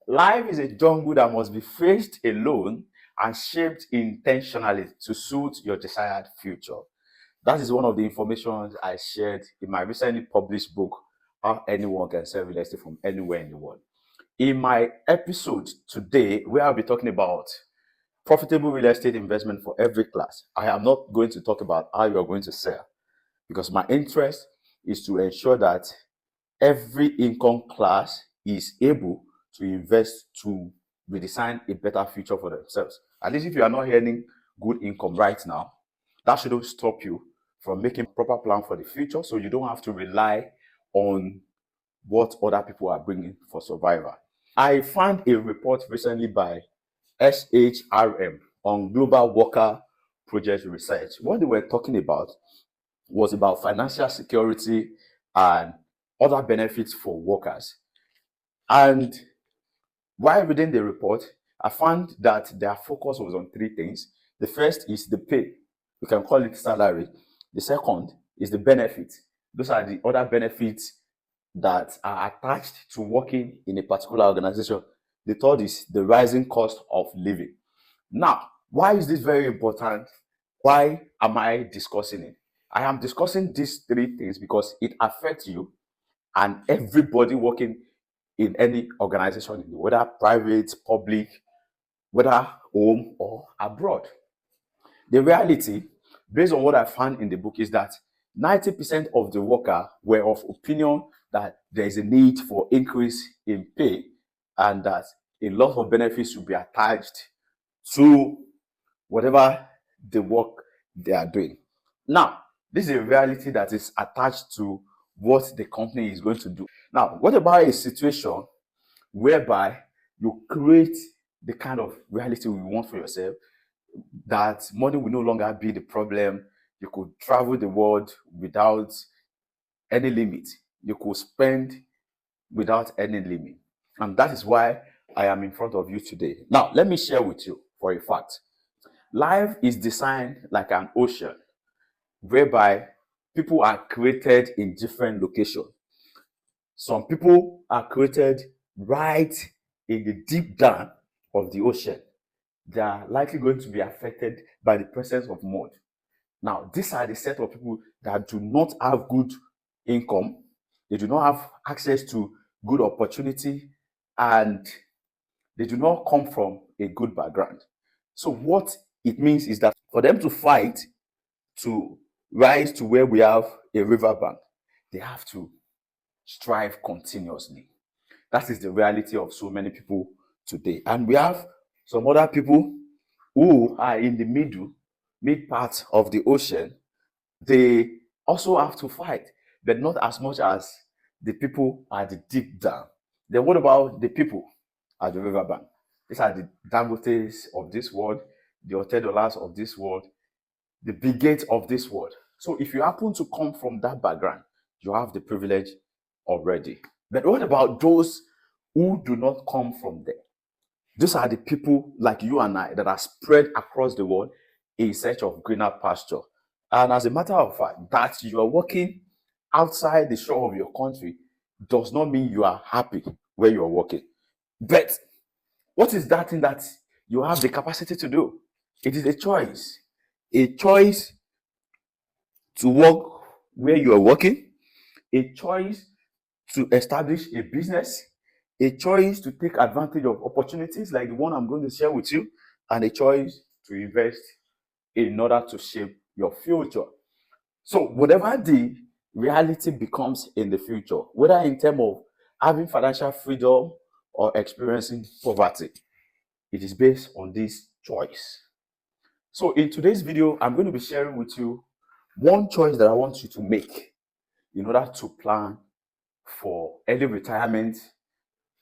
Life is a jungle that must be faced alone and shaped intentionally to suit your desired future. That is one of the information I shared in my recently published book, How Anyone Can Sell Real Estate from Anywhere in the World. In my episode today, where I'll be talking about profitable real estate investment for every class, I am not going to talk about how you are going to sell because my interest is to ensure that every income class is able to invest to redesign a better future for themselves. At least if you are not earning good income right now, that shouldn't stop you from making proper plan for the future so you don't have to rely on what other people are bringing for survival. I found a report recently by SHRM on global worker project research. What they were talking about was about financial security and other benefits for workers. And while reading the report, I found that their focus was on three things. The first is the pay. We can call it salary. The second is the benefit. Those are the other benefits that are attached to working in a particular organization. The third is the rising cost of living. Now, why is this very important? Why am I discussing it? I am discussing these three things because it affects you and everybody working in any organization, whether private, public, whether home or abroad. The reality, based on what I found in the book, is that 90% of the workers were of opinion that there is a need for increase in pay and that a lot of benefits should be attached to whatever the work they are doing. Now, this is a reality that is attached to what the company is going to do. Now, what about a situation whereby you create the kind of reality you want for yourself, that money will no longer be the problem? You could travel the world without any limit. You could spend without any limit. And that is why I am in front of you today. Now, let me share with you for a fact. Life is designed like an ocean whereby people are created in different locations. Some people are created right in the deep down of the ocean. They are likely going to be affected by the presence of mud. Now, these are the set of people that do not have good income, they do not have access to good opportunity, and they do not come from a good background. So, what it means is that for them to fight to rise to where we have a riverbank, they have to strive continuously. That is the reality of so many people today. And we have some other people who are in the mid part of the ocean. They also have to fight, but not as much as the people at the deep down. Then what about the people at the riverbank? These are the Dangotes of this world, the $10 of this world, the bigots of this world. So if you happen to come from that background, you have the privilege already. But what about those who do not come from there? These are the people like you and I that are spread across the world in search of greener pasture. And as a matter of fact, that you are working outside the shore of your country does not mean you are happy where you are working. But what is that thing that you have the capacity to do? It is a choice to work where you are working, a choice to establish a business, a choice to take advantage of opportunities like the one I'm going to share with you, and a choice to invest in order to shape your future. So, whatever the reality becomes in the future, whether in terms of having financial freedom or experiencing poverty, it is based on this choice. So, in today's video, I'm going to be sharing with you one choice that I want you to make in order to plan for early retirement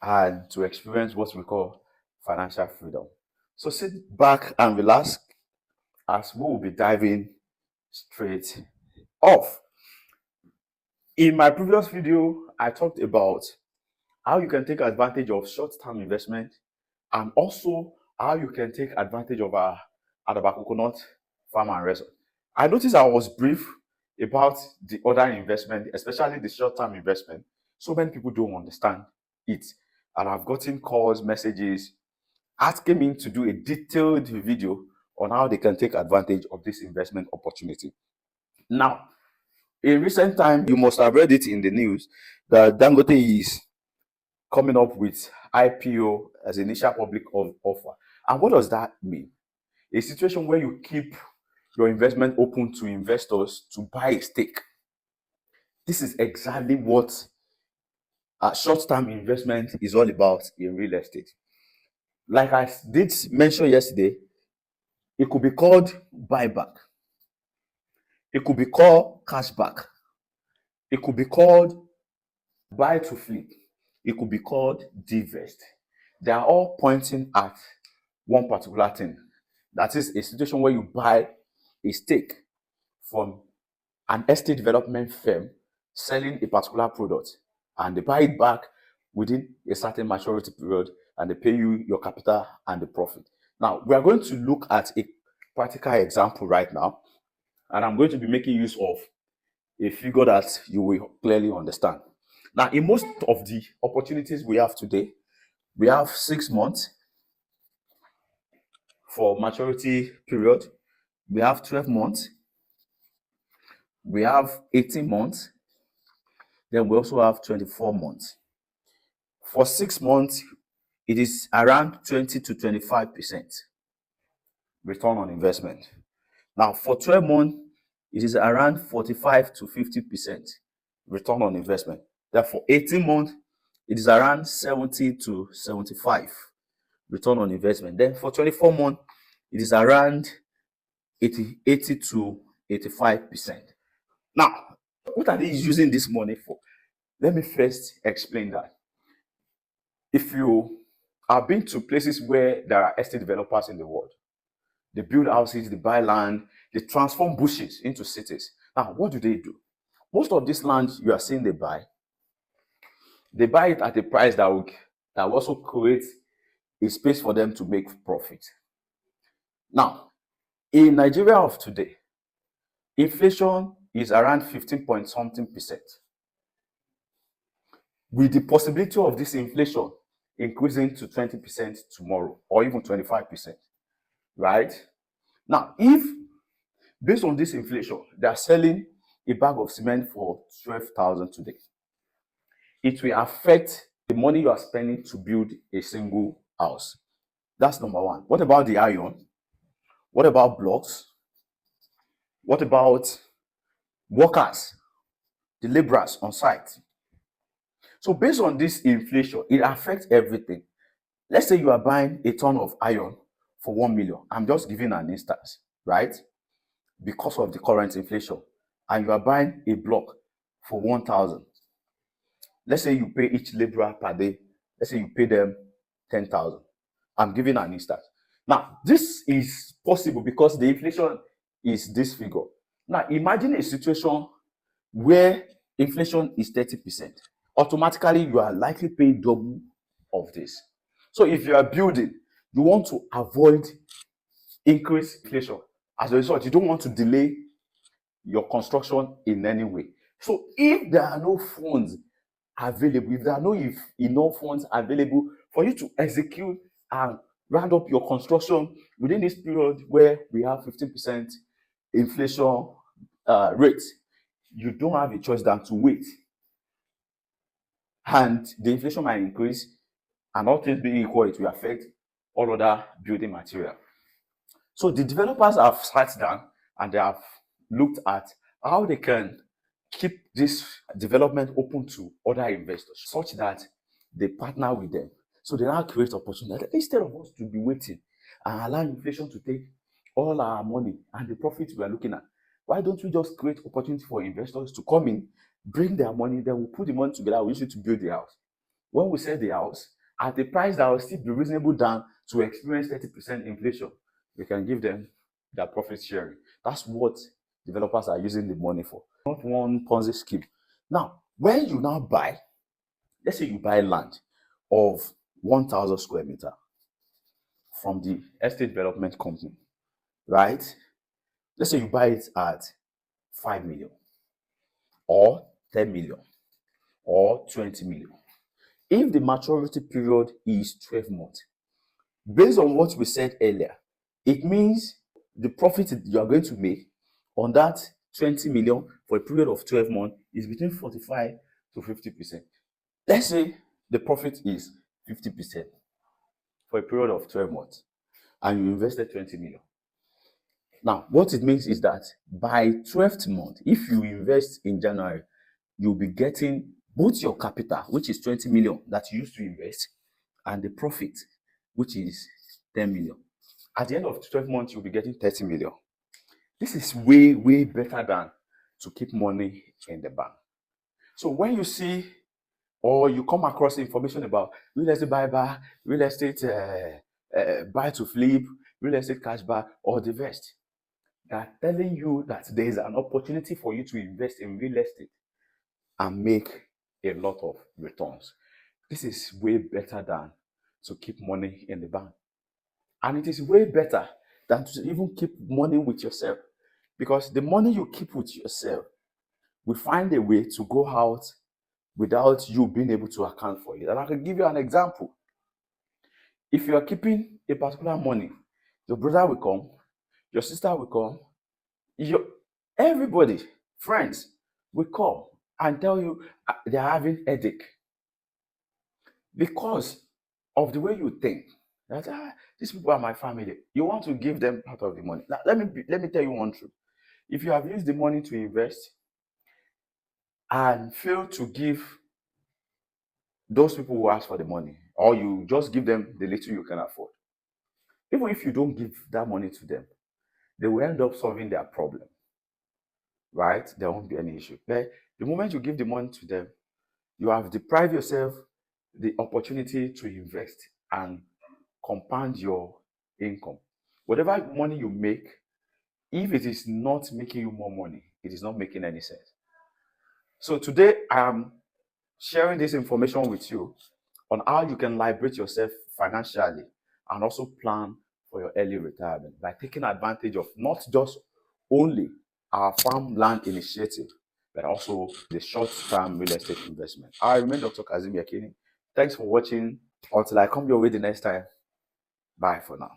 and to experience what we call financial freedom. So sit back and relax as we will be diving straight off. In my previous video, I talked about how you can take advantage of short-term investment and also how you can take advantage of our Adaba coconut farm and resort. I noticed I was brief about the other investment, especially the short-term investment. So many people don't understand it. and I've gotten calls, messages asking me to do a detailed video on how they can take advantage of this investment opportunity. Now, in recent time, you must have read it in the news that Dangote is coming up with IPO as initial public offer. And what does that mean? A situation where you keep your investment open to investors to buy a stake. This is exactly what short-term investment is all about in real estate. Like I did mention yesterday, it could be called buyback. It could be called cashback. It could be called buy to flip. It could be called divest. They are all pointing at one particular thing. That is a situation where you buy a stake from an estate development firm selling a particular product, and they buy it back within a certain maturity period, and they pay you your capital and the profit. Now, we are going to look at a practical example right now, and I'm going to be making use of a figure that you will clearly understand. Now, in most of the opportunities we have today, we have 6 months for maturity period, we have 12 months, we have 18 months, then we also have 24 months. For 6 months, it is around 20 to 25% return on investment. Now, for 12 months, it is around 45 to 50% return on investment. Then for 18 months, it is around 70 to 75 return on investment. Then for 24 months, it is around 80 to 85%. Now, what are they using this money for? Let me first explain that. If you have been to places where there are estate developers in the world, they build houses, they buy land, they transform bushes into cities. Now, what do? Most of this land you are seeing they buy it at a price that will also create a space for them to make profit. Now, in Nigeria of today, inflation is around 15 point something percent. With the possibility of this inflation increasing to 20% tomorrow, or even 25%, right? Now, if based on this inflation, they are selling a bag of cement for 12,000 today, it will affect the money you are spending to build a single house. That's number one. What about the iron? What about blocks? What about workers, the laborers on site? So based on this inflation, it affects everything. Let's say you are buying a ton of iron for 1 million. I'm just giving an instance, right? Because of the current inflation. And you are buying a block for 1,000. Let's say you pay each laborer per day. Let's say you pay them 10,000. I'm giving an instance. Now, this is possible because the inflation is this figure. Now, imagine a situation where inflation is 30%. Automatically, you are likely paying double of this. So if you are building, you want to avoid increased inflation. As a result, you don't want to delay your construction in any way. So if there are no funds available, if there are no enough funds available for you to execute and round up your construction within this period where we have 15% inflation rate, you don't have a choice than to wait. And the inflation might increase, and all things being equal, it will affect all other building material. So the developers have sat down and they have looked at how they can keep this development open to other investors such that they partner with them. So they now create opportunity. Instead of us to be waiting and allow inflation to take all our money and the profits we are looking at, why don't we just create opportunity for investors to come in, bring their money, then we'll put the money together, we use it to build the house. When we sell the house, at a price that will still be reasonable than to experience 30% inflation, we can give them their profit sharing. That's what developers are using the money for, not one Ponzi scheme. Now, when you now buy, let's say you buy land of 1,000 square meter from the estate development company, right? Let's say you buy it at 5 million or 10 million or 20 million. if the maturity period is 12 months, based on what we said earlier, it means the profit you are going to make on that 20 million for a period of 12 months is between 45 to 50%. Let's say the profit is 50% for a period of 12 months and you invested 20 million. Now, what it means is that by 12th month, if you invest in January, you'll be getting both your capital, which is 20 million that you used to invest, and the profit, which is 10 million. At the end of 12 months, you'll be getting 30 million. This is way, way better than to keep money in the bank. So when you see or you come across information about real estate buyback, real estate buy to flip, real estate cashback, or the rest, they are telling you that there is an opportunity for you to invest in real estate and make a lot of returns. This is way better than to keep money in the bank. And it is way better than to even keep money with yourself. Because the money you keep with yourself will find a way to go out without you being able to account for it. And I can give you an example. If you are keeping a particular money, your brother will come, your sister will come, everybody, friends, will come and tell you they are having headache because of the way you think. That these people are my family. You want to give them part of the money. Now, let me tell you one truth. If you have used the money to invest and fail to give those people who ask for the money, or you just give them the little you can afford, even if you don't give that money to them, they will end up solving their problem, right? There won't be any issue. But the moment you give the money to them, you have deprived yourself the opportunity to invest and compound your income. Whatever money you make, if it is not making you more money, it is not making any sense. So today I am sharing this information with you on how you can liberate yourself financially and also plan for your early retirement by taking advantage of not just only our farmland initiative, but also the short-term real estate investment. I remain Dr. Kazim Yakini. Thanks for watching. Until I come your way the next time. Bye for now.